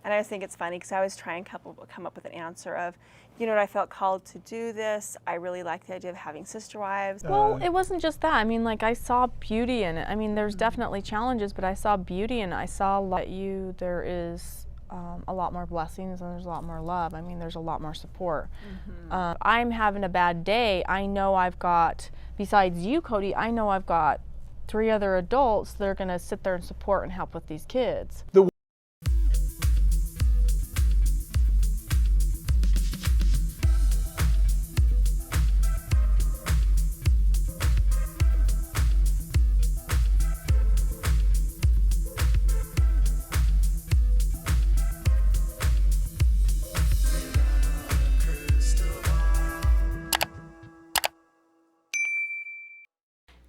And I just think it's funny because I always try and come up with an answer of, you know what, I felt called to do this. I really like the idea of having sister wives. Well, it wasn't just that. I mean, like, I saw beauty in it. I mean, there's definitely challenges, but I saw beauty in it. I saw that there is a lot more blessings and there's a lot more love. I mean, there's a lot more support. I'm having a bad day. I know I've got, besides you, Kody, I know I've got 3 other adults that are going to sit there and support and help with these kids.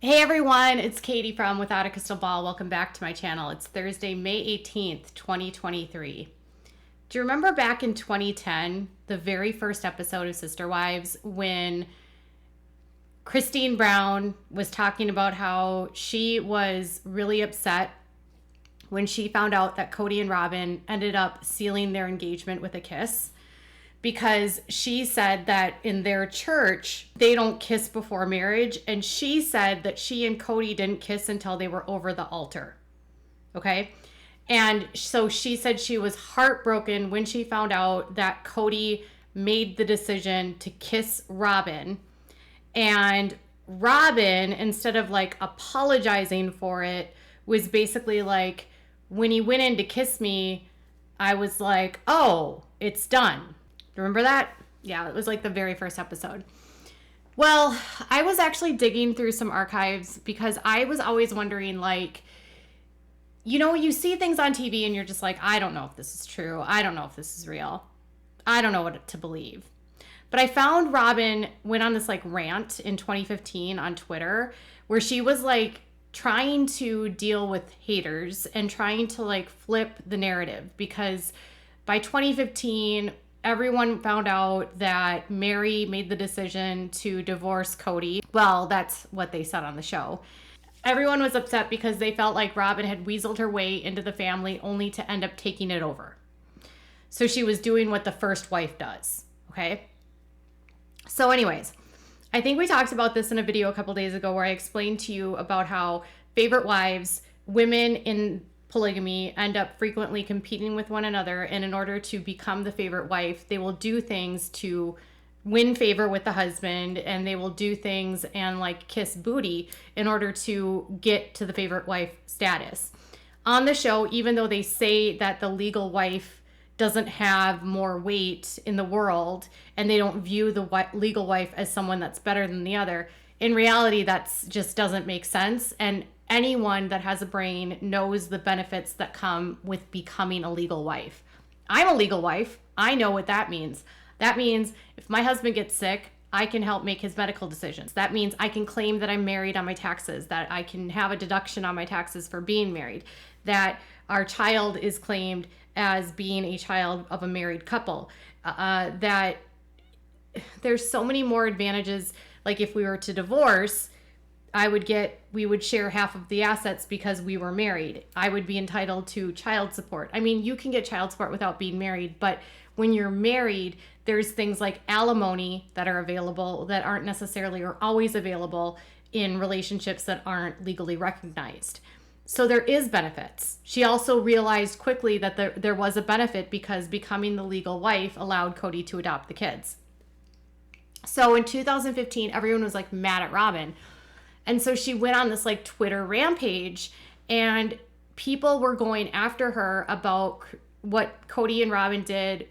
Hey everyone, it's Katie from Without a Crystal Ball. Welcome back to my channel. It's Thursday, May 18th, 2023. Do you remember back in 2010, the very first episode of Sister Wives, when Kody Brown was talking about how she was really upset when she found out that Kody and Robyn ended up sealing their engagement with a kiss? Because she said that in their church, they don't kiss before marriage. And she said that she and Kody didn't kiss until they were over the altar. Okay? And so she said she was heartbroken when she found out that Kody made the decision to kiss Robyn. And Robyn, instead of like apologizing for it, was basically like, when he went in to kiss me, I was like, oh, it's done. Remember that? Yeah, it was like the very first episode. Well, I was actually digging through some archives because I was always wondering, like, you know, you see things on TV and you're just like, I don't know if this is true. I don't know if this is real. I don't know what to believe. But I found Robyn went on this like rant in 2015 on Twitter where she was like trying to deal with haters and trying to like flip the narrative, because by 2015, everyone found out that Mary made the decision to divorce Kody. Well, that's what they said on the show. Everyone was upset because they felt like Robyn had weaseled her way into the family only to end up taking it over. So she was doing what the first wife does, okay? So anyways, I think we talked about this in a video a couple days ago where I explained to you about how favorite wives, women in polygamy, end up frequently competing with one another, and in order to become the favorite wife, they will do things to win favor with the husband, and they will do things and like kiss booty in order to get to the favorite wife status. On the show, even though they say that the legal wife doesn't have more weight in the world and they don't view the legal wife as someone that's better than the other, in reality that's just doesn't make sense. And anyone that has a brain knows the benefits that come with becoming a legal wife. I'm a legal wife. I know what that means. That means if my husband gets sick, I can help make his medical decisions. That means I can claim that I'm married on my taxes, that I can have a deduction on my taxes for being married, that our child is claimed as being a child of a married couple, that there's so many more advantages. Like if we were to divorce, we would share half of the assets because we were married. I would be entitled to child support. I mean, you can get child support without being married, but when you're married, there's things like alimony that are available that aren't necessarily or always available in relationships that aren't legally recognized. So there is benefits. She also realized quickly that there was a benefit because becoming the legal wife allowed Kody to adopt the kids. So in 2015, everyone was like mad at Robyn. And so she went on this like Twitter rampage, and people were going after her about what Kody and Robyn did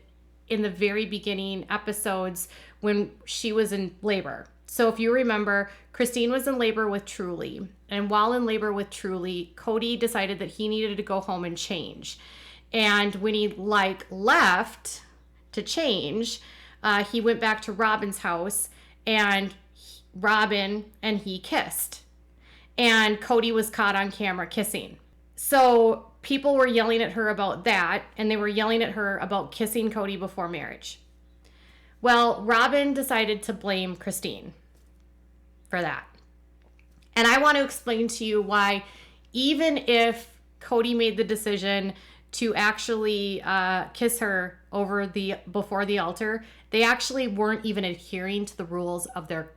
in the very beginning episodes when she was in labor. So if you remember, Christine was in labor with Truly. And while in labor with Truly, Kody decided that he needed to go home and change. And when he like left to change, he went back to Robyn's house, and Robyn and he kissed, and Kody was caught on camera kissing. So people were yelling at her about that, and they were yelling at her about kissing Kody before marriage. Well, Robyn decided to blame Christine for that. And I want to explain to you why, even if Kody made the decision to actually kiss her before the altar, they actually weren't even adhering to the rules of their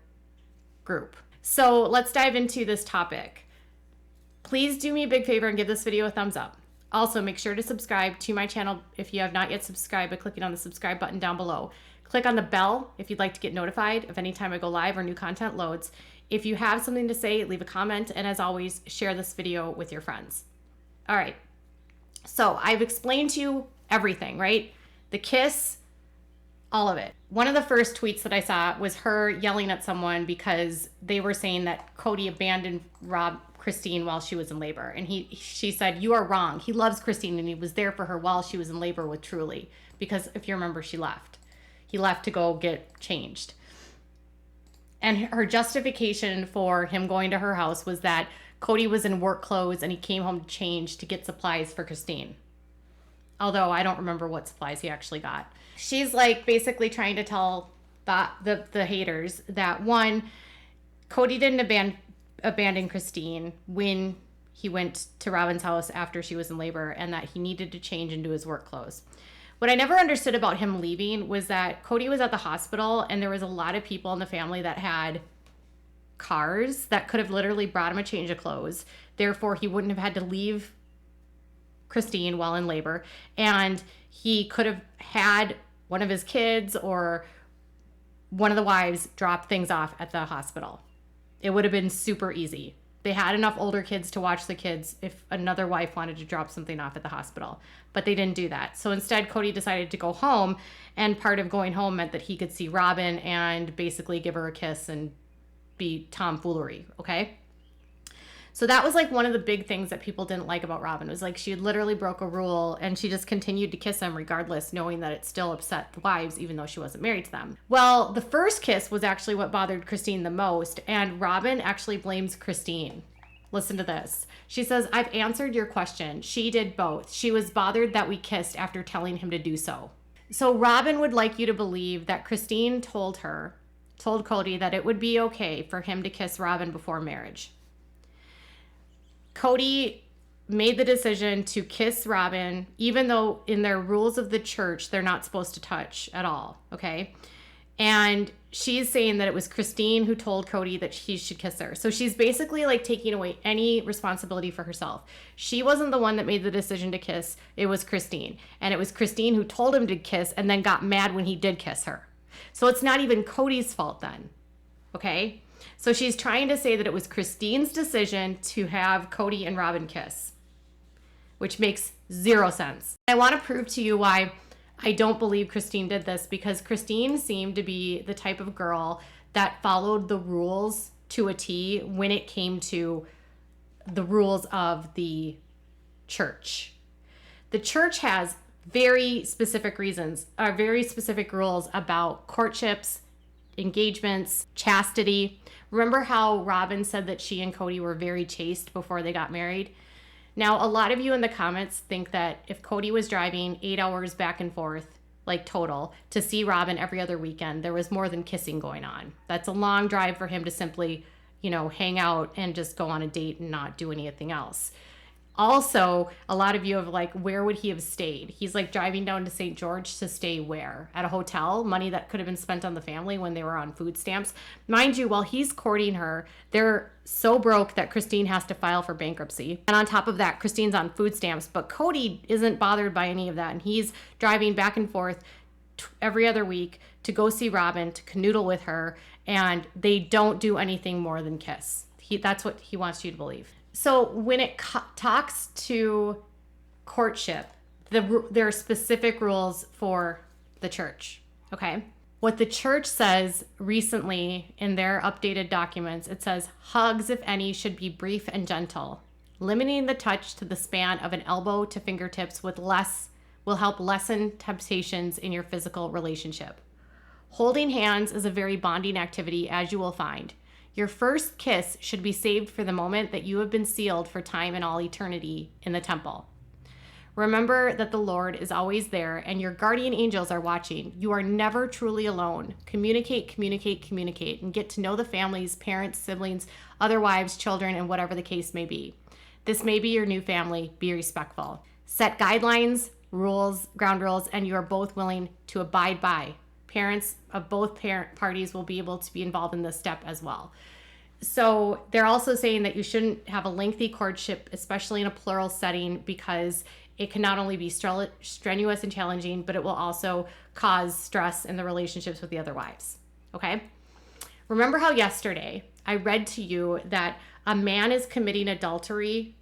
group. So let's dive into this topic. Please do me a big favor and give this video a thumbs up. Also, make sure to subscribe to my channel if you have not yet subscribed by clicking on the subscribe button down below. Click on the bell if you'd like to get notified of any time I go live or new content loads. If you have something to say, leave a comment, and as always, share this video with your friends. All right, so I've explained to you everything, right? The kiss, all of it. One of the first tweets that I saw was her yelling at someone because they were saying that Kody abandoned Christine while she was in labor. And she said, "You are wrong. He loves Christine and he was there for her while she was in labor with Truly." Because if you remember, she left. He left to go get changed. And her justification for him going to her house was that Kody was in work clothes and he came home to change to get supplies for Christine. Although I don't remember what supplies he actually got. She's like basically trying to tell the haters that, one, Kody didn't abandon Christine when he went to Robyn's house after she was in labor, and that he needed to change into his work clothes. What I never understood about him leaving was that Kody was at the hospital and there was a lot of people in the family that had cars that could have literally brought him a change of clothes. Therefore, he wouldn't have had to leave Christine while in labor, and he could have had one of his kids or one of the wives drop things off at the hospital. It would have been super easy. They had enough older kids to watch the kids if another wife wanted to drop something off at the hospital, but they didn't do that. So instead, Kody decided to go home, and part of going home meant that he could see Robyn and basically give her a kiss and be tomfoolery, okay? So that was like one of the big things that people didn't like about Robyn. It was like she had literally broke a rule and she just continued to kiss him regardless, knowing that it still upset the wives, even though she wasn't married to them. Well, the first kiss was actually what bothered Christine the most, and Robyn actually blames Christine. Listen to this. She says, "I've answered your question. She did both. She was bothered that we kissed after telling him to do so." So Robyn would like you to believe that Christine told Kody that it would be okay for him to kiss Robyn before marriage. Kody made the decision to kiss Robyn, even though in their rules of the church, they're not supposed to touch at all, okay? And she's saying that it was Christine who told Kody that he should kiss her. So she's basically like taking away any responsibility for herself. She wasn't the one that made the decision to kiss. It was Christine. And it was Christine who told him to kiss and then got mad when he did kiss her. So it's not even Kody's fault then, okay? So she's trying to say that it was Christine's decision to have Kody and Robyn kiss, which makes zero sense. I want to prove to you why I don't believe Christine did this, because Christine seemed to be the type of girl that followed the rules to a T when it came to the rules of the church. The church has very specific rules about courtships, engagements, chastity. Remember how Robyn said that she and Kody were very chaste before they got married? Now, a lot of you in the comments think that if Kody was driving 8 hours back and forth, like total, to see Robyn every other weekend, there was more than kissing going on. That's a long drive for him to simply, hang out and just go on a date and not do anything else. Also, a lot of you have like, where would he have stayed? He's like driving down to St. George to stay where? At a hotel? Money that could have been spent on the family when they were on food stamps. Mind you, while he's courting her, they're so broke that Christine has to file for bankruptcy. And on top of that, Christine's on food stamps, but Kody isn't bothered by any of that. And he's driving back and forth every other week to go see Robyn, to canoodle with her, and they don't do anything more than kiss. That's what he wants you to believe. So when it talks to courtship, there are specific rules for the church, okay? What the church says recently in their updated documents, it says hugs, if any, should be brief and gentle. Limiting the touch to the span of an elbow to fingertips will help lessen temptations in your physical relationship. Holding hands is a very bonding activity, as you will find. Your first kiss should be saved for the moment that you have been sealed for time and all eternity in the temple. Remember that the Lord is always there and your guardian angels are watching. You are never truly alone. Communicate, and get to know the families, parents, siblings, other wives, children, and whatever the case may be. This may be your new family. Be respectful. set guidelines, rules, ground rules, and you are both willing to abide by. Parents of both parties will be able to be involved in this step as well. So they're also saying that you shouldn't have a lengthy courtship, especially in a plural setting, because it can not only be strenuous and challenging, but it will also cause stress in the relationships with the other wives. Okay? Remember how yesterday I read to you that a man is committing adultery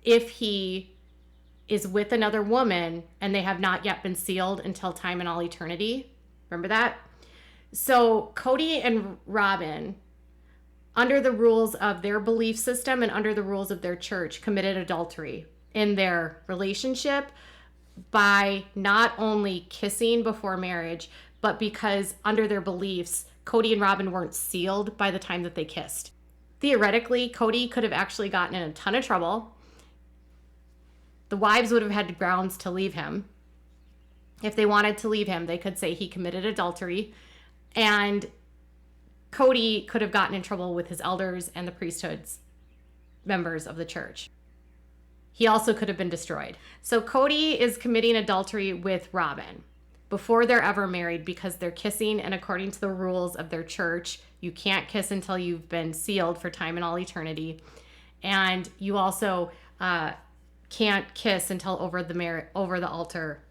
if he is with another woman and they have not yet been sealed until time and all eternity? Remember that? So Kody and Robyn, under the rules of their belief system and under the rules of their church, committed adultery in their relationship by not only kissing before marriage, but because under their beliefs, Kody and Robyn weren't sealed by the time that they kissed. Theoretically, Kody could have actually gotten in a ton of trouble. The wives would have had grounds to leave him. If they wanted to leave him, they could say he committed adultery. And Kody could have gotten in trouble with his elders and the priesthoods members of the church. He also could have been destroyed. So Kody is committing adultery with Robyn before they're ever married because they're kissing, and according to the rules of their church, you can't kiss until you've been sealed for time and all eternity. And you also can't kiss until over the altar,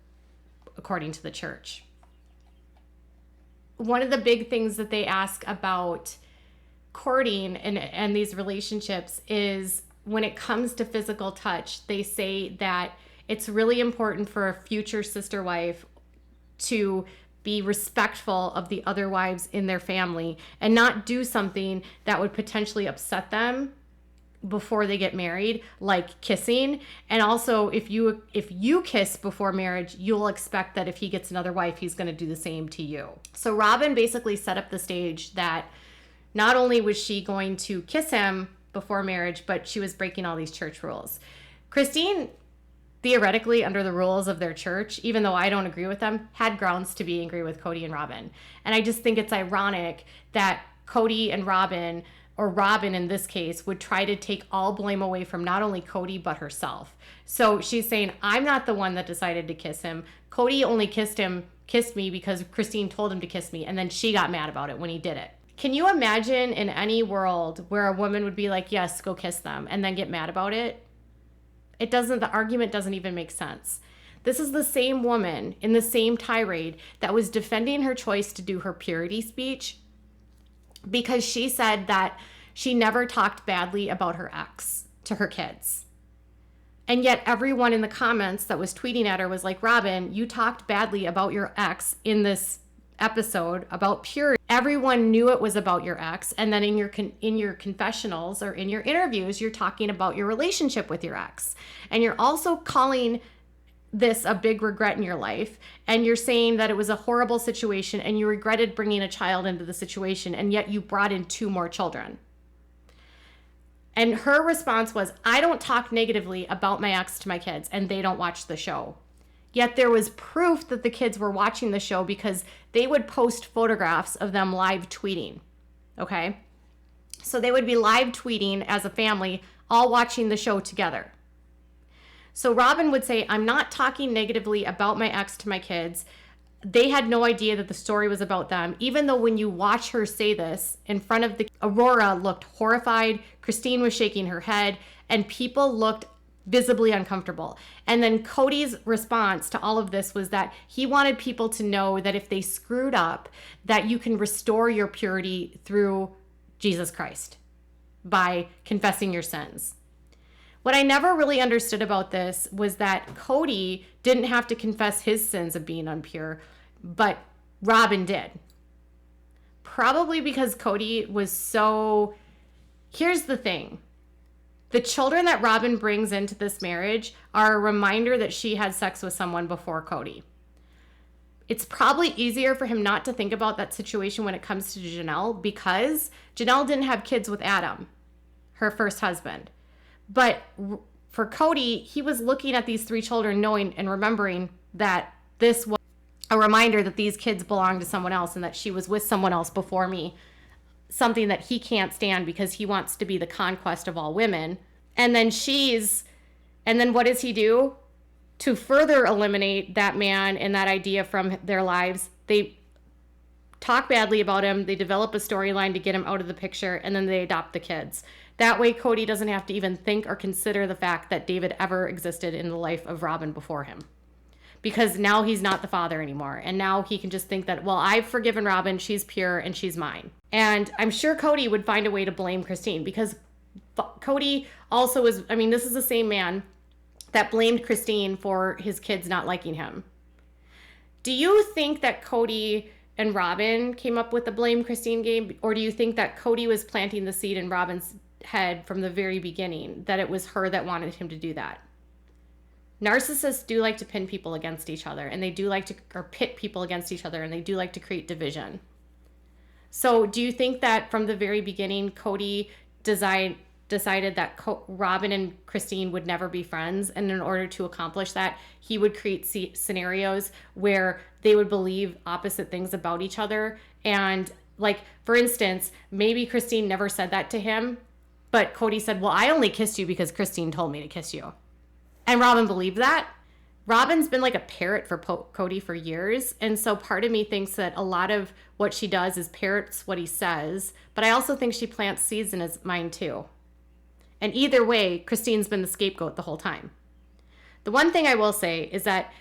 according to the church. One of the big things that they ask about courting and these relationships is when it comes to physical touch, they say that it's really important for a future sister wife to be respectful of the other wives in their family and not do something that would potentially upset them before they get married, like kissing. And also, if you kiss before marriage, you'll expect that if he gets another wife, he's going to do the same to you. So Robyn basically set up the stage that not only was she going to kiss him before marriage, but she was breaking all these church rules. Christine, theoretically, under the rules of their church, even though I don't agree with them, had grounds to be angry with Kody and Robyn. And I just think it's ironic that Kody and Robyn, or Robyn in this case, would try to take all blame away from not only Kody, but herself. So she's saying, I'm not the one that decided to kiss him. Kody only kissed me because Christine told him to kiss me, and then she got mad about it when he did it. Can you imagine in any world where a woman would be like, yes, go kiss them, and then get mad about it? The argument doesn't even make sense. This is the same woman in the same tirade that was defending her choice to do her purity speech because she said that she never talked badly about her ex to her kids. And yet everyone in the comments that was tweeting at her was like, Robyn, you talked badly about your ex in this episode about purity. Everyone knew it was about your ex, and then in your confessionals or in your interviews, you're talking about your relationship with your ex, and you're also calling this a big regret in your life, and you're saying that it was a horrible situation and you regretted bringing a child into the situation, and yet you brought in 2 more children. And her response was, I don't talk negatively about my ex to my kids, and they don't watch the show. Yet there was proof that the kids were watching the show because they would post photographs of them live tweeting, okay? So they would be live tweeting as a family, all watching the show together. So Robyn would say, I'm not talking negatively about my ex to my kids. They had no idea that the story was about them, even though when you watch her say this in front of Aurora looked horrified, Christine was shaking her head, and people looked visibly uncomfortable. And then Kody's response to all of this was that he wanted people to know that if they screwed up, that you can restore your purity through Jesus Christ by confessing your sins. What I never really understood about this was that Kody didn't have to confess his sins of being impure, but Robyn did. Probably because Kody was so... Here's the thing. The children that Robyn brings into this marriage are a reminder that she had sex with someone before Kody. It's probably easier for him not to think about that situation when it comes to Janelle because Janelle didn't have kids with Adam, her first husband. But for Kody, he was looking at these 3 children knowing and remembering that this was a reminder that these kids belong to someone else and that she was with someone else before me. Something that he can't stand because he wants to be the conquest of all women. And then what does he do? to further eliminate that man and that idea from their lives, they talk badly about him, they develop a storyline to get him out of the picture, and then they adopt the kids. That way Kody doesn't have to even think or consider the fact that David ever existed in the life of Robyn before him. Because now he's not the father anymore. And now he can just think that, well, I've forgiven Robyn, she's pure, and she's mine. And I'm sure Kody would find a way to blame Christine, because Kody also is, I mean, this is the same man that blamed Christine for his kids not liking him. Do you think that Kody and Robyn came up with the blame Christine game? Or do you think that Kody was planting the seed in Robyn's head from the very beginning, that it was her that wanted him to do that? Narcissists do like to pin people against each other, and they do like to, or pit people against each other, and they do like to create division. So do you think that from the very beginning, Kody decided that Robyn and Christine would never be friends, and in order to accomplish that, he would create scenarios where they would believe opposite things about each other? And like, for instance, maybe Christine never said that to him, but Kody said, well, I only kissed you because Christine told me to kiss you. And Robyn believed that. Robyn's been like a parrot for Kody for years. And so part of me thinks that a lot of what she does is parrots what he says. But I also think she plants seeds in his mind too. And either way, Christine's been the scapegoat the whole time. The one thing I will say is that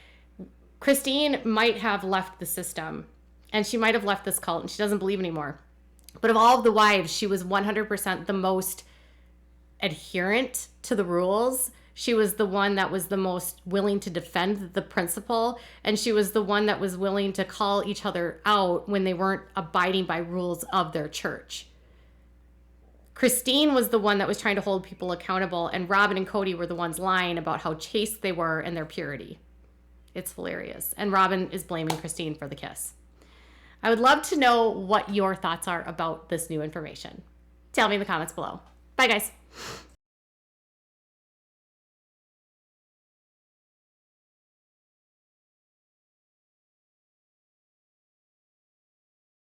Christine might have left the system. And she might have left this cult and she doesn't believe anymore. But of all of the wives, she was 100% the most adherent to the rules. She was the one that was the most willing to defend the principle, and she was the one that was willing to call each other out when they weren't abiding by rules of their church. Christine was the one that was trying to hold people accountable, and Robyn and Kody were the ones lying about how chaste they were and their purity. It's hilarious. And Robyn is blaming Christine for the kiss. I would love to know what your thoughts are about this new information. Tell me in the comments below. Bye, guys.